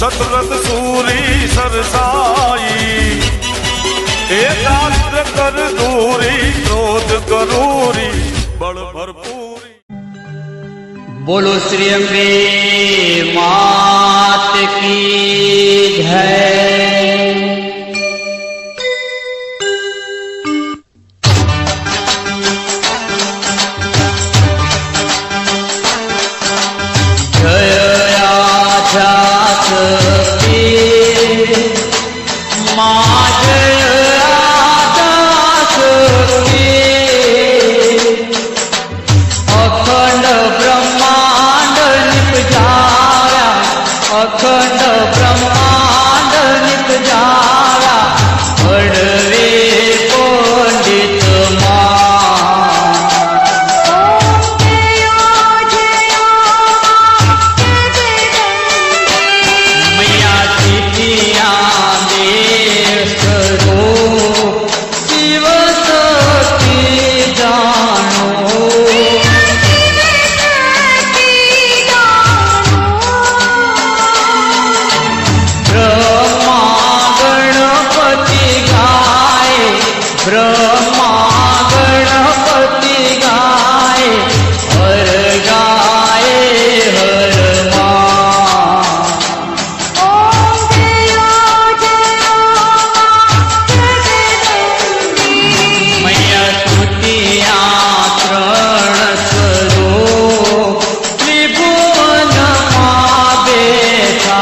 रत रत सूरी सरसाई एकाग्र कर दूरी क्रोध करूरी बल भरपूरी। बोलो श्री अम्बे मात की जय। अखंड ब्रह्मांड निपजारा अड़वे पंडित मैया चिटिया देश करो शिव शक्ति जानो। ब्रह्मा गणपति गाए हर गाए हर मैया तुतिया त्रण करो त्रिभुवन बेटा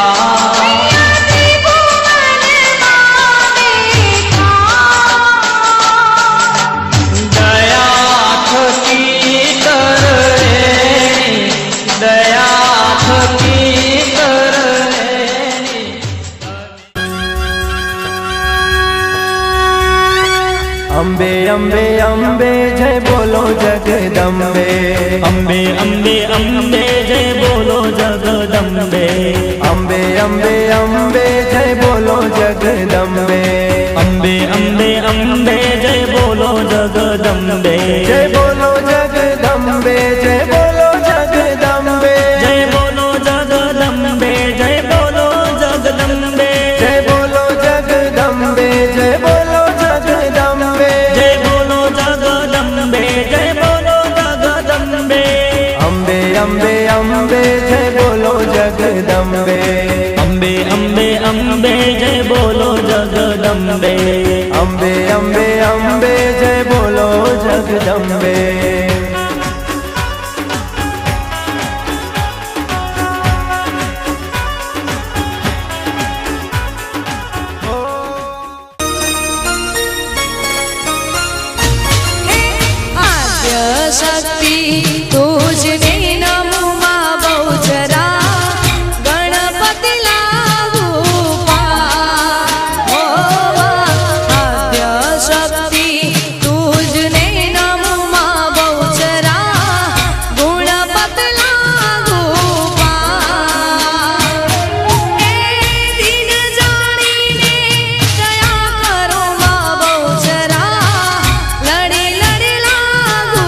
अम्बे अम्बे अम्बे जय बोलो जगदम्बे। अम्बे अम्बे अम्बे जय बोलो जगदम्बे। अम्बे अम्बे अम्बे जय बोलो जगदम्बे। अम्बे अम्बे अम्बे जय बोलो जगदम्बे। जय बोलो जगदम्बे जय बोलो जगदम्बे। जय बोलो जगदम्बे जय बोलो जगदम्बे। जय बोलो जगदम्बे जय बोलो जगदम्बे। जय बोलो जगदम्बे जय बोलो जगदम्बे। अम्बे अम्बे अम्बे जय बोलो जगदम्बे। अम्बे अम्बे अम्बे जय बोलो जगदम्बे। अम्बे अम्बे अम्बे जय बोलो जगदम्बे। शक्ति तुझने नमो मां बहुचरा गणपति लागू आद्य शक्ति तुझने नमो मां बहुचरा गुणपति लागू दिन जानी ने दया करो मां बहुचरा लड़ी लड़ी लागू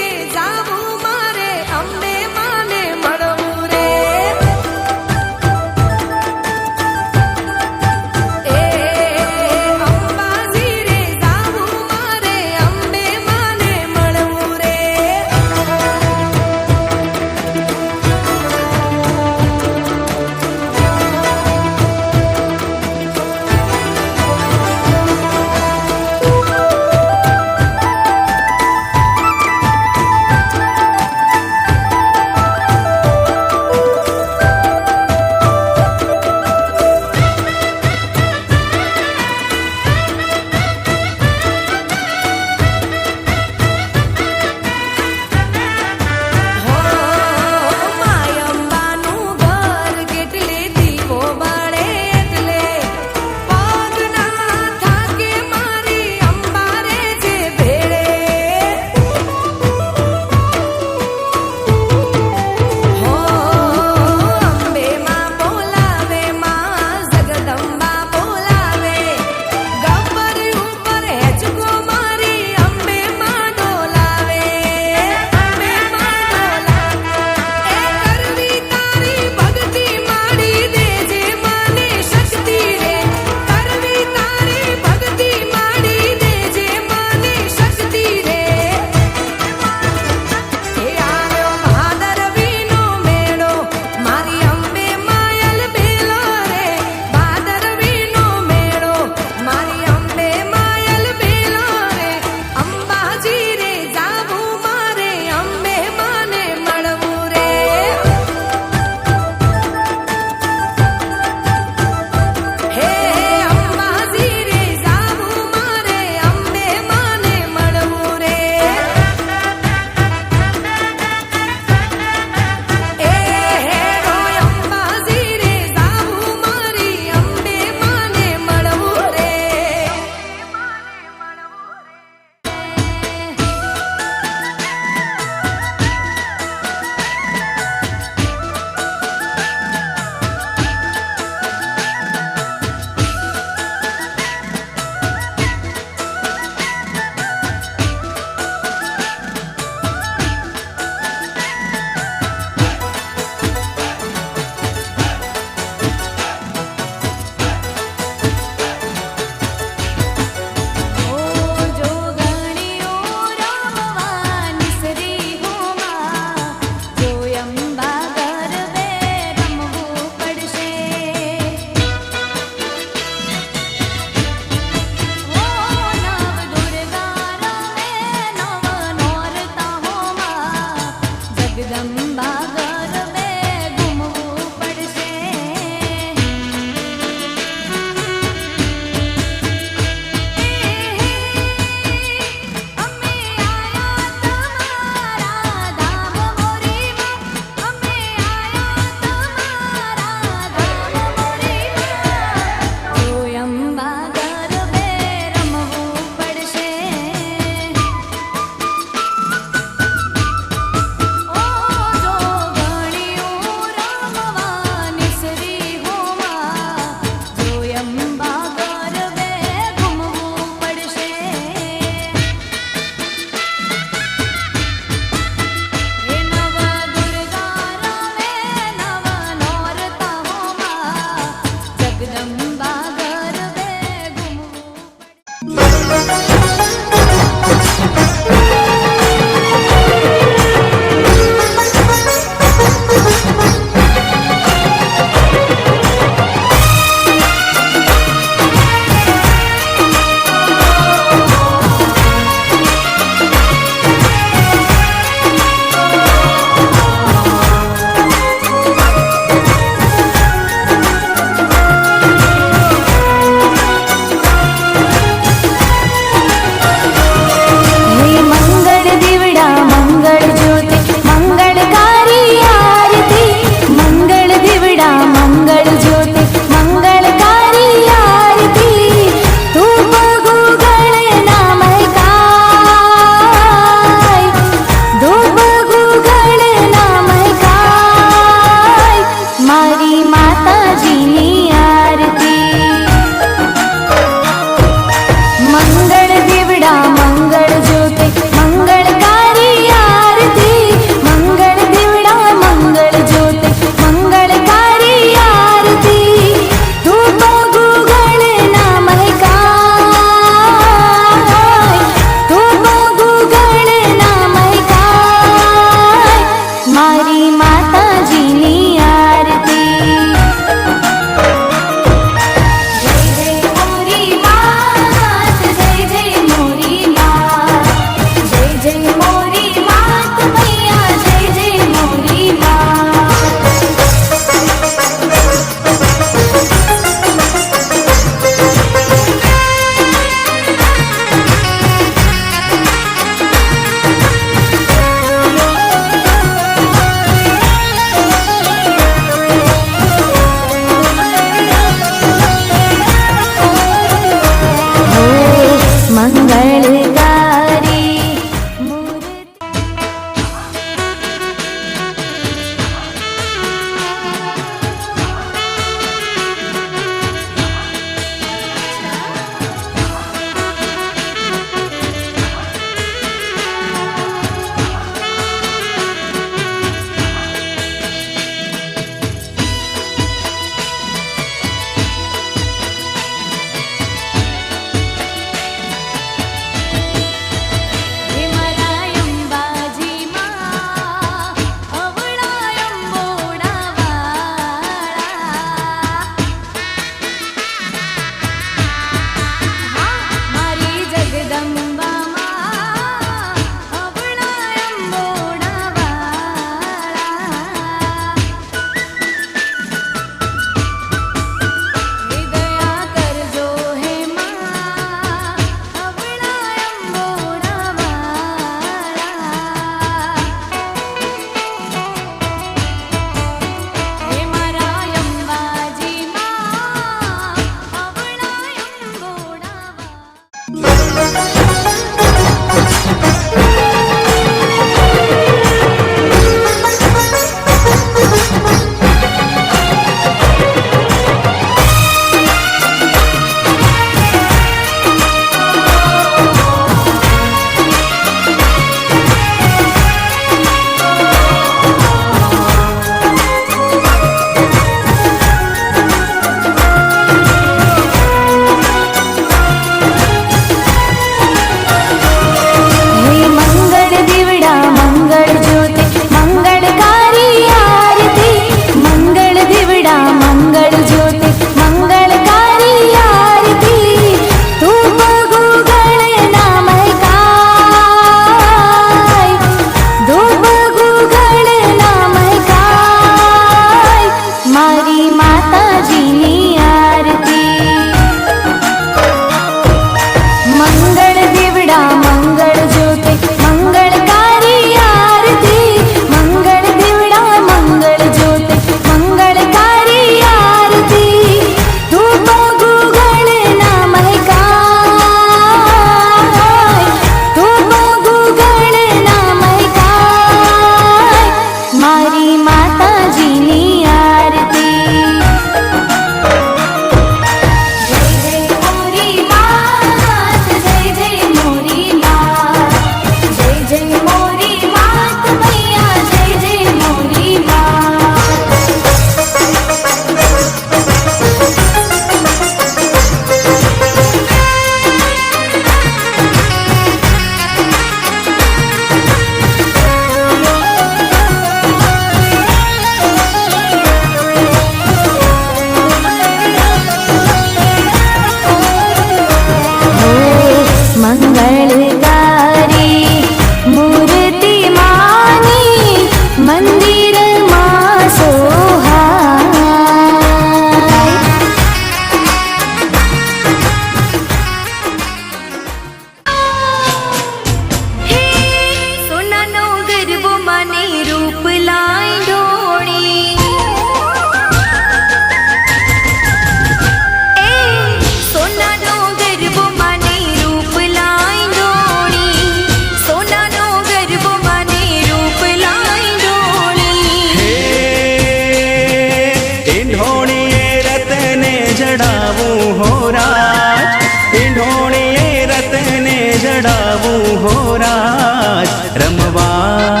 રાજ ઈંઢોણીએ રતને જડાવું હો રાજ રમવા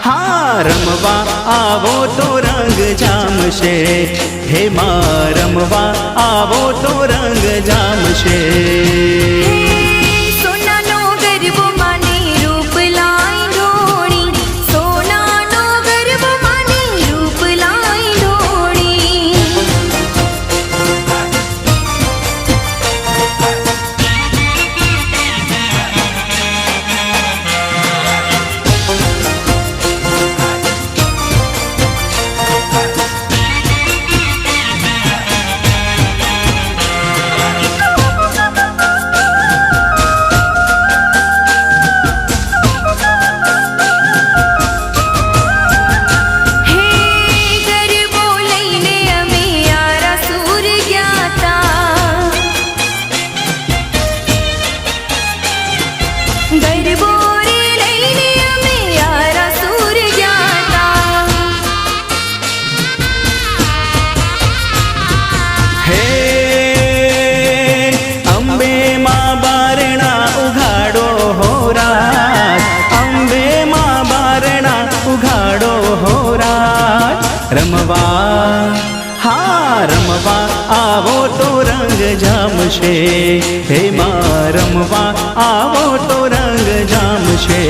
હા રમવા આવો તો રંગ જામશે હે માં રમવા આવો તો રંગ જામશે સોનાનો ગરબો માની રૂપ લાઈ ઢોળી સોનાનો ગરબો માની રૂપ લાઈ ઢોળી હે ગરબો લઈને અમે આરાસુર ગયા તા ગરબો રે લઈને અમે આરાસુર ગયા તા હે અંબે માં બારણા ઉઘાડો હો રાજ અંબે માં બારણા ઉઘાડો હો રાજ રમવા હા રમવા આવો તો રંગ જામશે હે માં રમવા આવો તો રંગ જામશે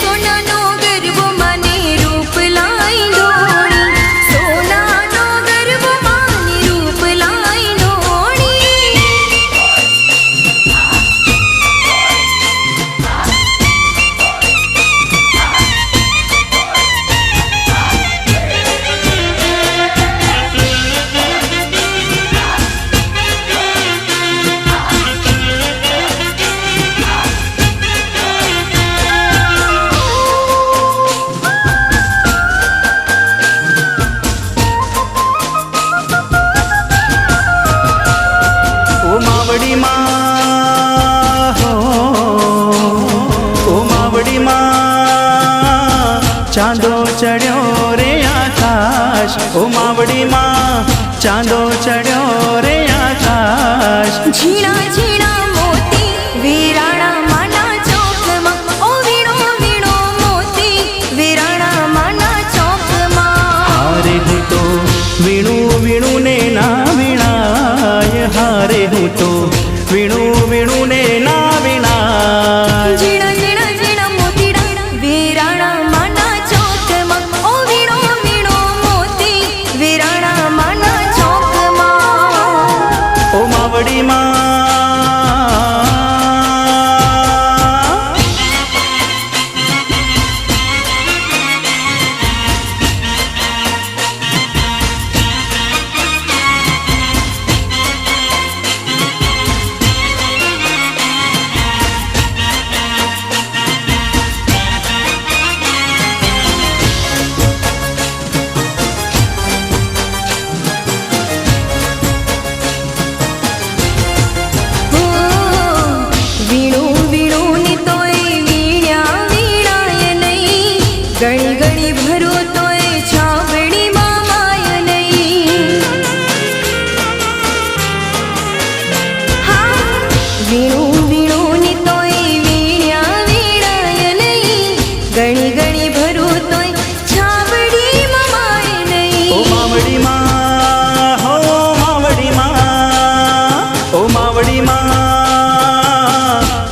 સોનાનો ગરબો માની રૂપ લાઈ ઢોળી સોનાનો ગરબો માની રૂપ લાઈ ઢોળી ઓ માવડી માં હો ઓ માવડી માં ચાંદો ચડ્યો રે આકાશ ઓ માવડી માં ચાંદો ચડ્યો રે આકાશ ઝીણા ઝીણા મોતી વીરાણા માના ચોકમાં ઓ વીણો વીણો મોતી વીરાણા માના ચોકમાં હારે હું તો વીણું વીણું ને ના વીણાય હારે હું તો વીણું વીણું ને ના વીણાય ઝીણા ઝીણા ઝીણા મોતીડા વીરાણા માના ચોકમાં ઓ વીણો વીણો મોતી વીરાણા માના ચોકમાં ઓ માવડી માં હો વીણું વીણું ની તોય વીણ્યા વીણાય નહીં ગણી ગણી ભરો તોય છાબડી મામાય નહીં હા વીણું વીણું ની તોય વીણ્યા વીણાય નહીં ગણી ગણી ભરો તોય છાબડી મામાય ઓ નહીં માવડી માં હો માવડી માં ઓ માવડી માં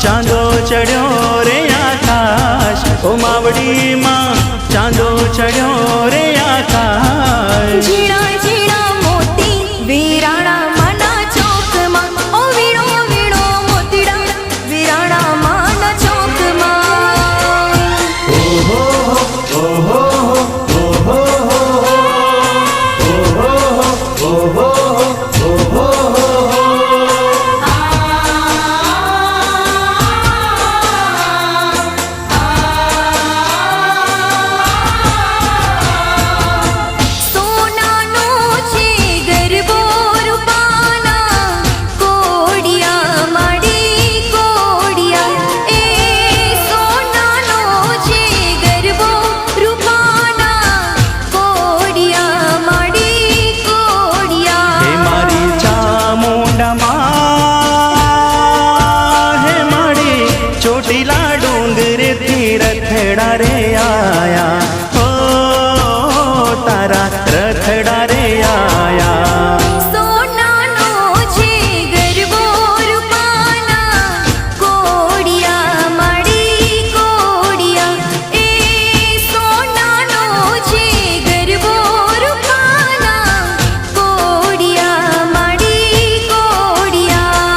ચાંદો ચડ્યો રે આકાશ ઓ માવડી માં ચાંદો ચડ્યો રે આકાશ ઝીણા ઝીણા મોતી વીરાણા માના ચોકમાં ઓ વીણો વીણો મોતીડા વીરાણા માના ચોકમાં રખડા રે આયા હો તારા રખડા રે આયા સોનાનો છે ગરબો રૂપાના કોડિયા માડી કોડિયા એ સોનાનો છે ગરબો રૂપાના કોડિયા માડી કોડિયા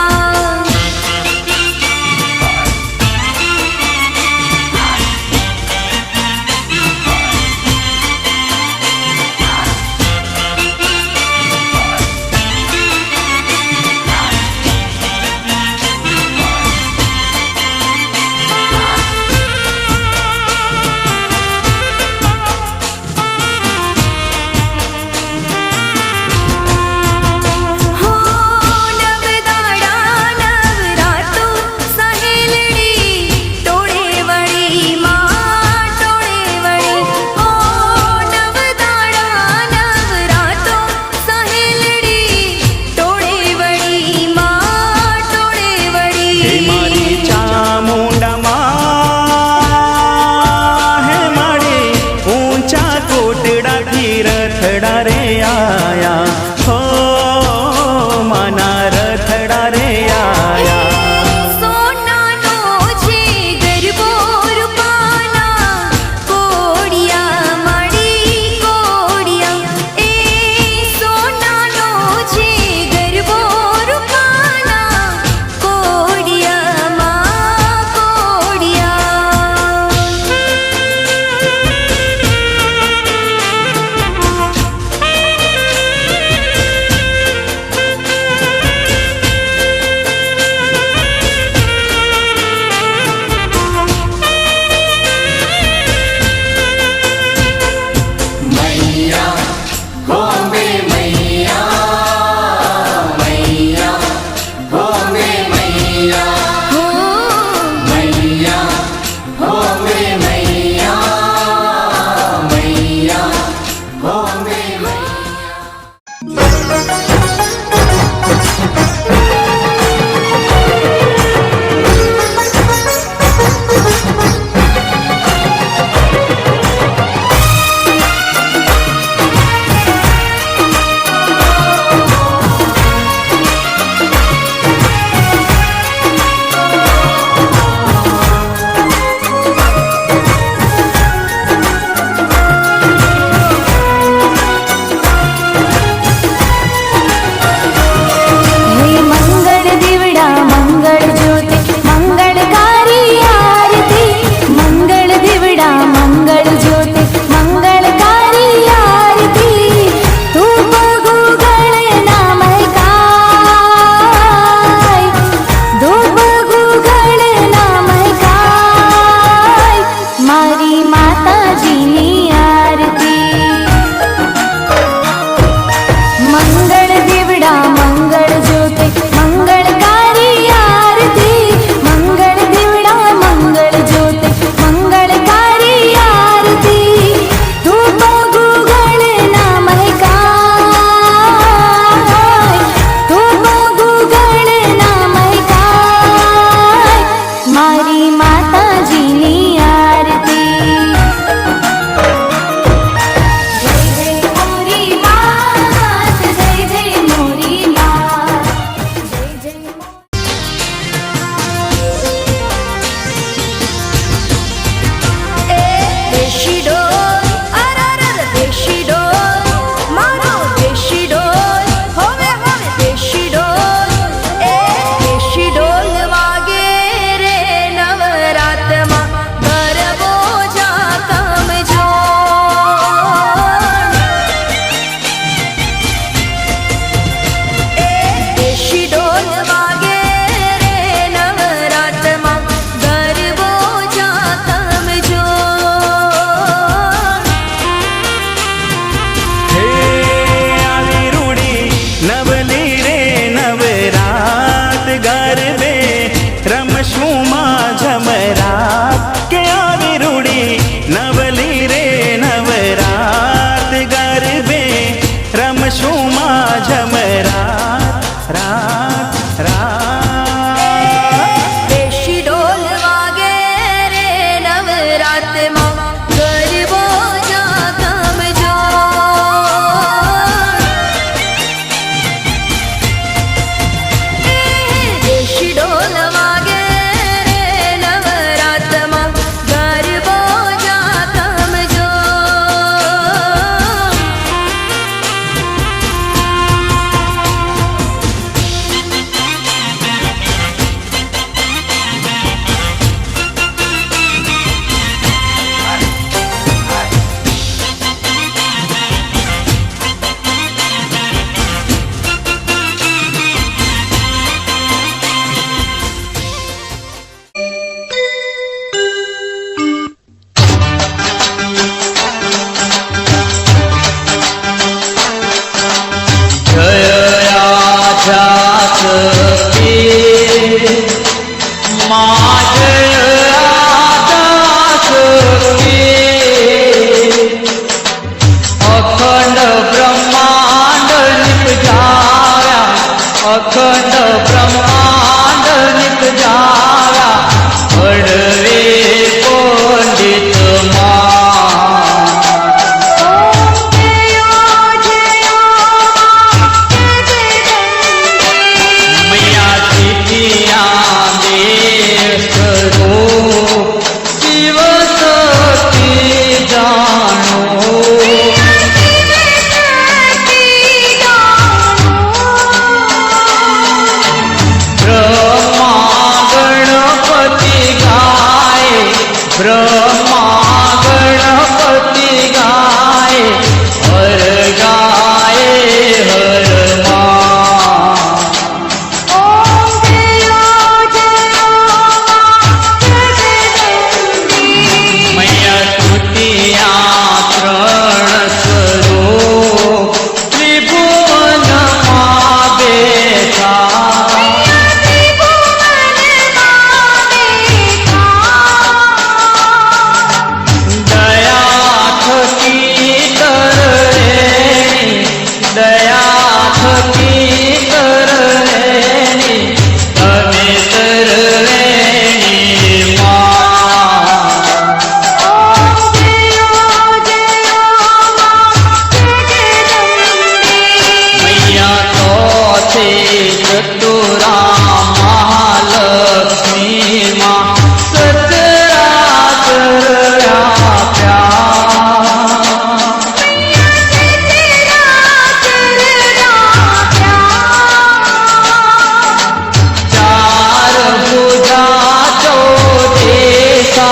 ब्रह्मा गणपति गाए हर गाए हर माँ। ओम जयो जयो जगदम्बे। मैया तुतिया त्रण स्वरूप त्रिभुवन माँ बेटा। दया थकी करणी, दया थकी करणी, तमे तरवेणी माँ। ओम जयो जयो जगदम्बे। मैया तो थे चतुरा महालक्ष्मी माँ सचराचर चार भुजा चौदेशा,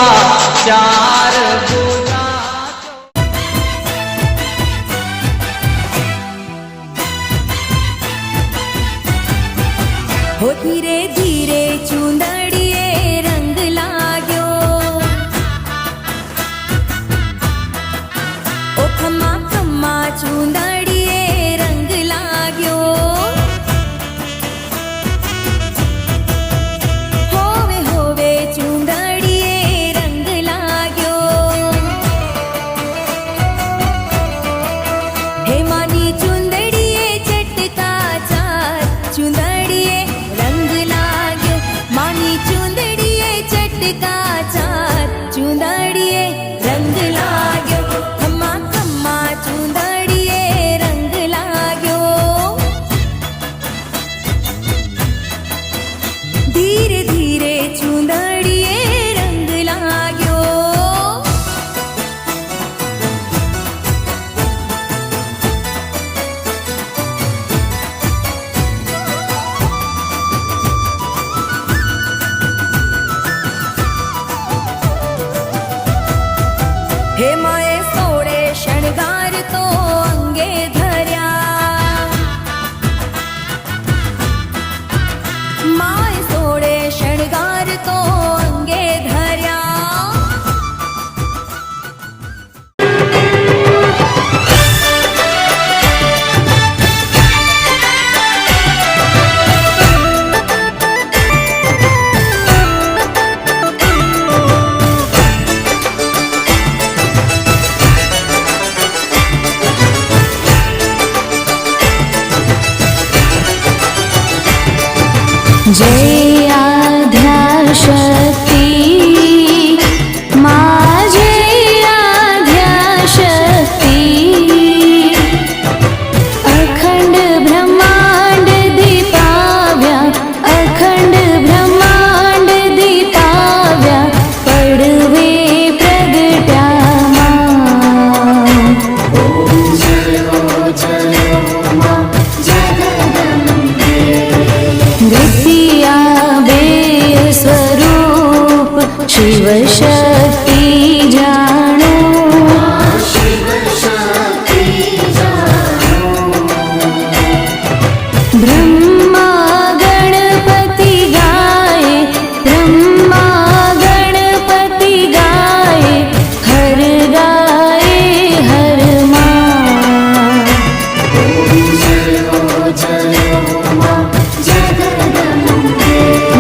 चार भुजा हो धीरे धीरे चूंदड़िए रंग लाग्यो। ओ खम्मा खम्मा चूंदड़िए रंग लाग्यो। होवे होवे चूंदड़िए रंग लाग्यो। हे मानी चूंदड़िए चटका चार चूंदड़िए रंग लाग्यो। मानी चूंदड़िए चटका चार चूंदड़िए रंग लाग्यो। खम्मा खम्मा चूंदड़िए रंग लाग्यो। धीरे धीरे चूंदड़िए रंग लाग्यो। हे माए सोड़े शणगार तो अंगे धर्या। माए सोड़े शणगार तो अंगे धर्या। जय आद्याशक्ति माँ जय आद्याशक्ति। अखंड ब्रह्मांड दीपाव्या, अखंड ब्रह्मांड दीपाव्या, पडवे प्रगट्या माँ। नृत्या बेय स्वरूप शिव शक्ति जानो। ब्रह्मा गणपति गाए, ब्रह्मा गणपति गाए हर गाए हर माँ।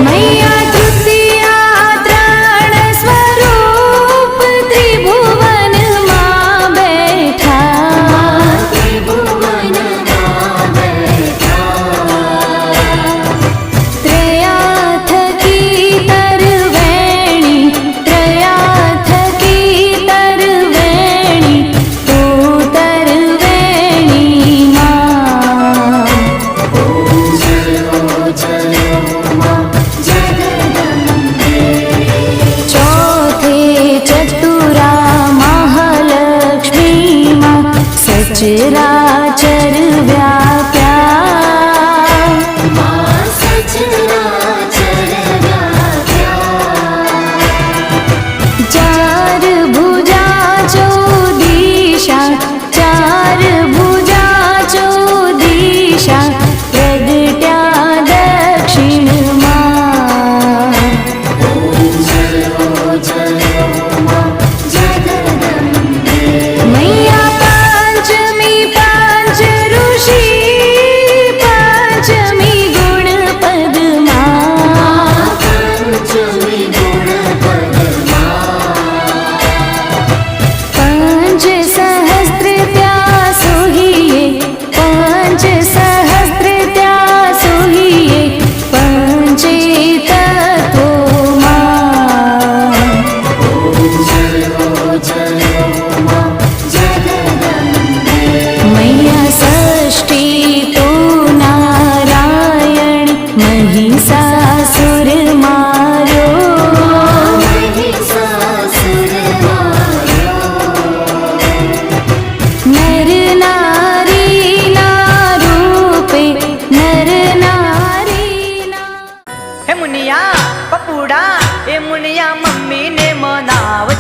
मैया तृतीया त्राण स्वरूप त्रिभुवन माँ बैठा। त्रयाथ की तरवेणी, त्रयाथ की तरवेणी, तू तरवेणी माँ। चौथे चतुरा महालक्ष्मी माँ सचराचर व्याप्या। जा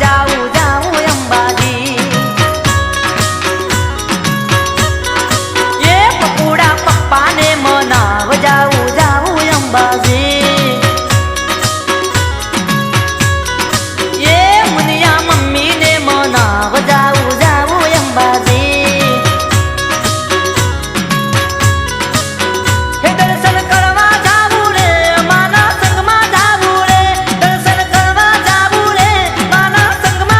જાવું જાવું અંબાજી એ પપુડા પપ્પાને મનાવ જાવું જાવું અંબાજી એ મુનિયા મમ્મીને મનાવ જાવું જાવું અંબાજી હે દર્શન કરવા જાવું રે માના સંગમાં જાવું રે દર્શન કરવા જાવું રે માના સંગમાં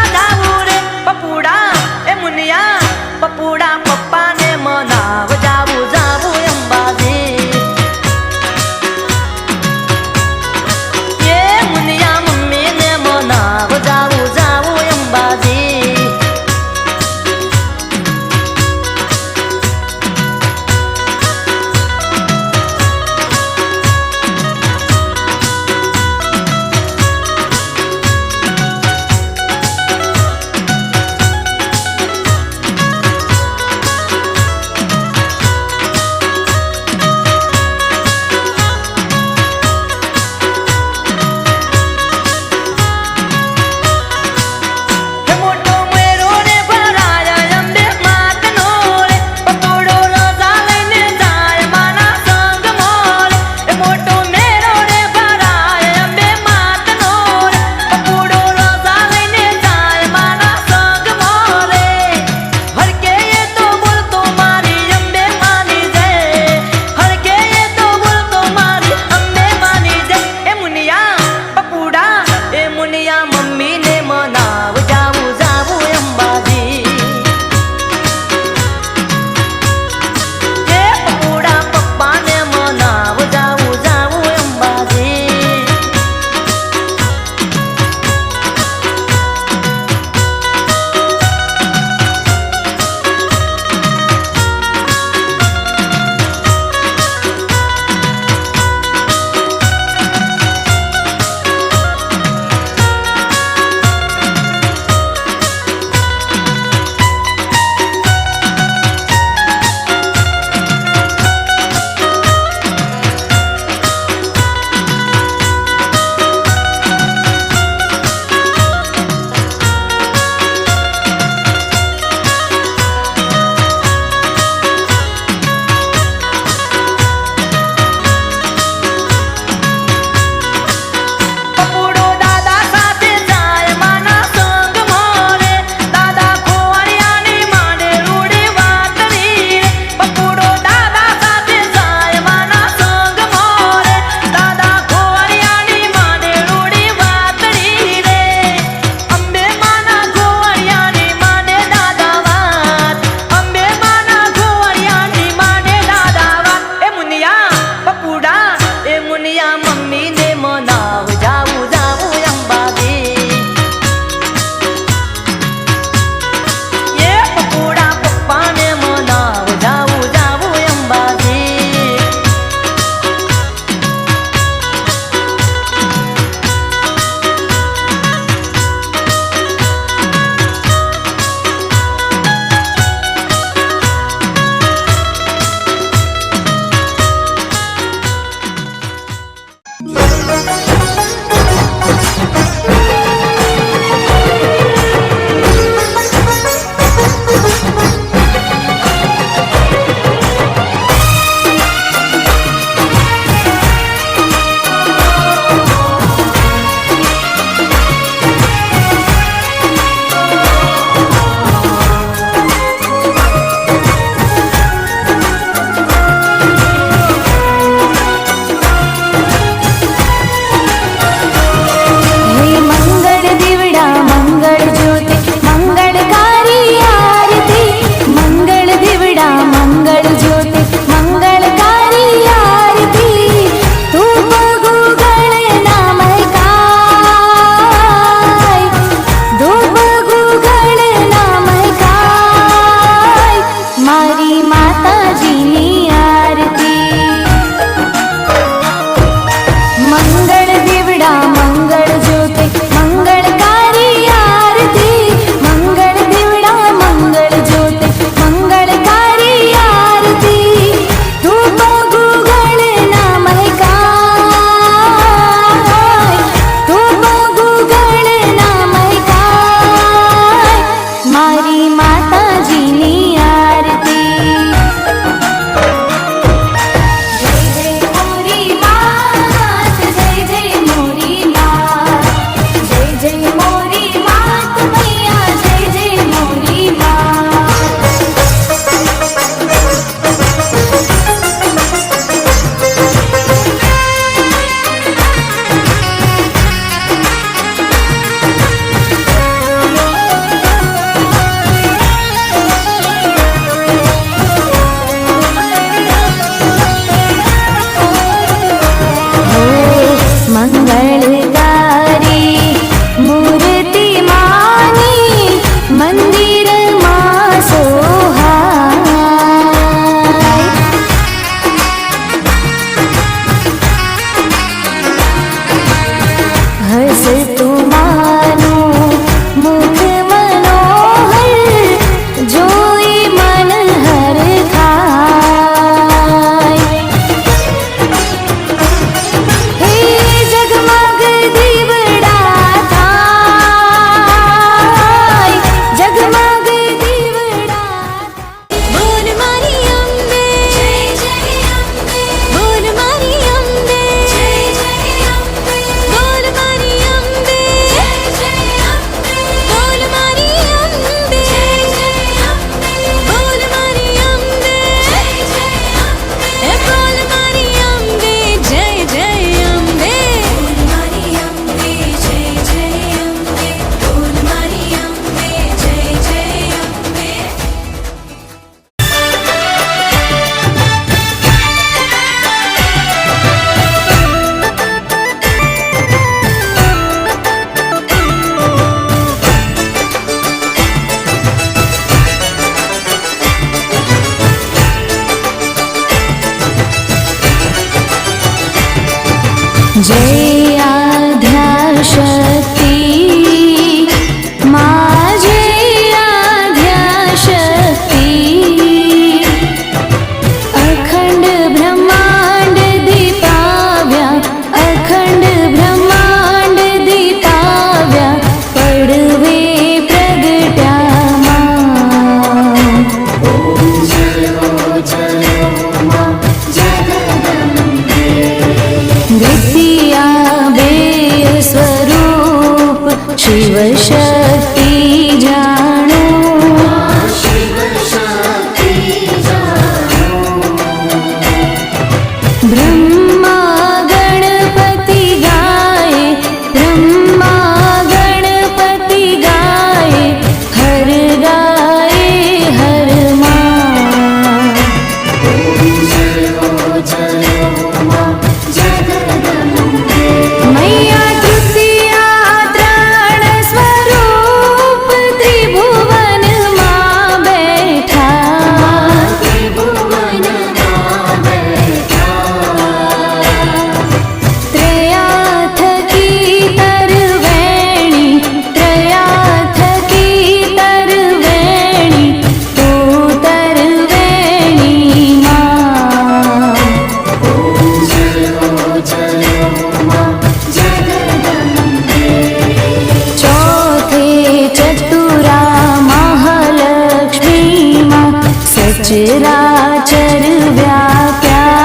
સચરાચર વ્યાપ્યા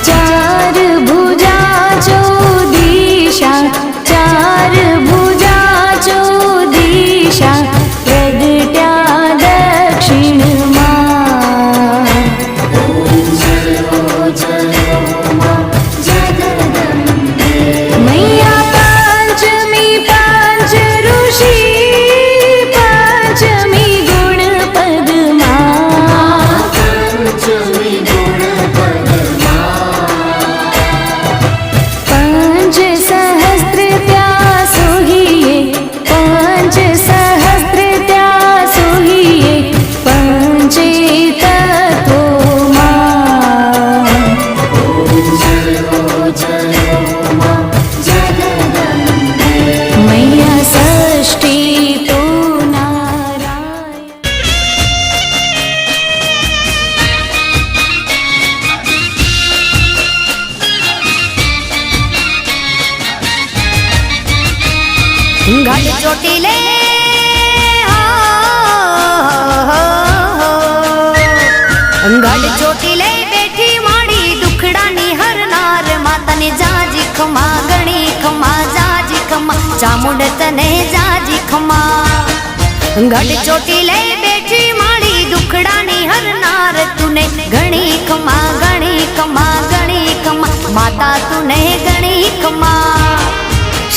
ચાર ભુજા ચો દિશા ચાર ભુજા ચો દિશા પ્રગટ્યા દક્ષિણમાં મૈયા પાંચમી પાંચ ઋષિ પાંચમી ગુણ પદમાં પાંચ સહસ્ત્ર ત્યાં સોહીએ પાંચ સહસ્ત્ર ત્યાં સોહીએ પંચે તત્વોમાં મૈયા ષષ્ઠી તો નારાયણ ગઢ ચોટીલે ગઢ ચોટીલે બેઠી માડી દુખડાની હરનાર માતાને જાજી ખમા ગણી ખમા જાજી ખમા ચામુંડ તને જાજી ખમા ગઢ ચોટીલે બેઠી માડી દુખડાની હરનાર તુને ગણી ખમા ગણી ખમા ગણી ખમા માતા તુને ગણી ખમા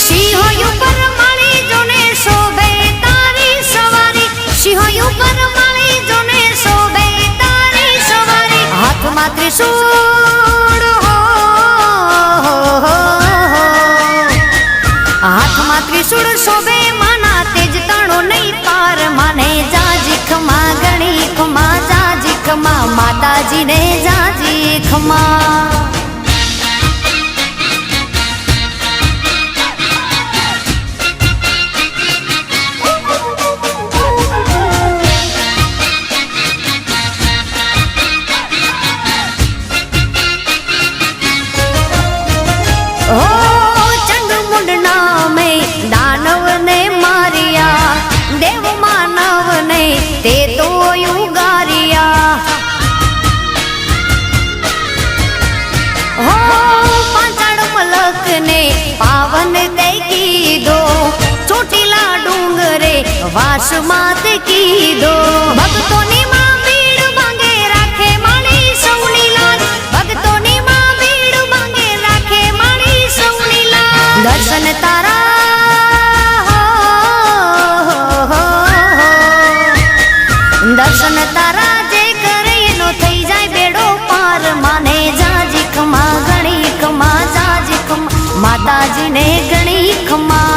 સિંહો ઉપર માળી જોને શોભે તારી સવારી સિંહો ઉપર માળી જોને શોભે તારી સવારી હાથમાં ત્રિશૂળ હાથમાં ત્રિશૂળ શોભે માના તેજ તાણો નહીં પાર માને જાજી ખમા ગણી ખમા જાજી ખમા માતાજીને જાજી ખમા ઓ ચંડમુંડ નામે દાનવને માર્યા દેવ માનવને તે તો યુગારિયા હો પાંચાળ મલકને પાવન તે કીધો ચોટીલા ડુંગરે વાસમાં તે કીધો ભક્તોની માં ભીડ માંગે રાખે માળી સૌની લાજ ભક્તોની માં ભીડ માંગે રાખે માળી સૌની લાજ દર્શન તારા દર્શન તારા જે કરે એનો થઈ જાય બેડો પાર માને જાજી ખમા ગણી ખમા જાજી ખમા માતાજીને ગણી ખમા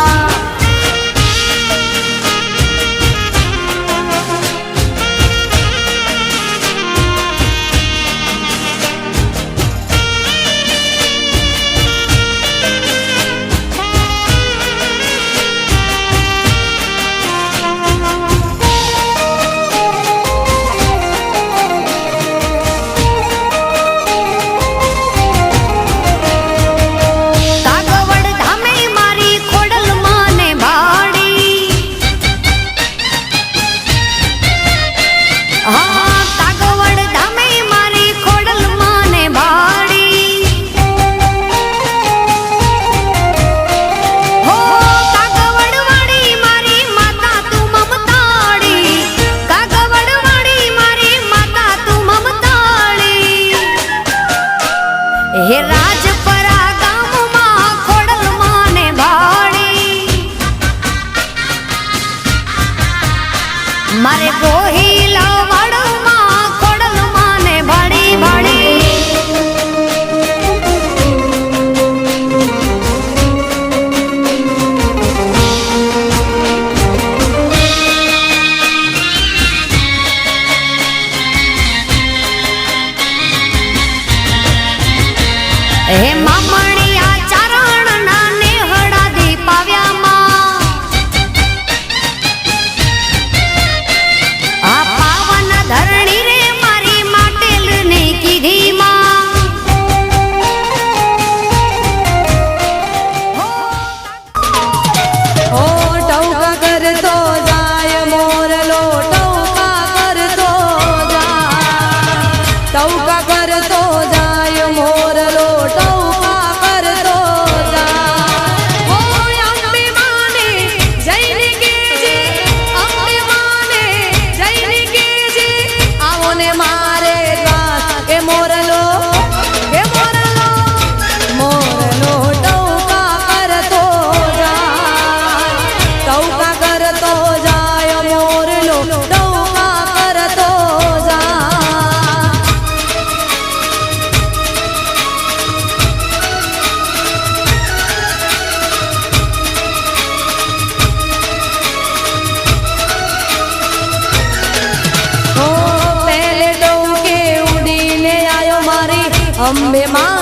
કાગવડ ધામે મારી ખોડલ માને ભાડી હા કાગવડ ધામે મારી ખોડલ માને ભાડી હો કાગવડ વાળી મારી માતા તું મમતાળી કાગવડ વાળી મારી માતા તું મમતાળી હે રાજપરા ગામમાં ખોડલ માને ભાડી મારે ગોહિલા વાડમાં ખોડલ માને ભાડી ભાડી હે મામણિયા ચારણ ના નેહડા દીપાવ્યામાં આ પાવન ધરણી રે મારી માટેલ ને કીધી માં અંબે માં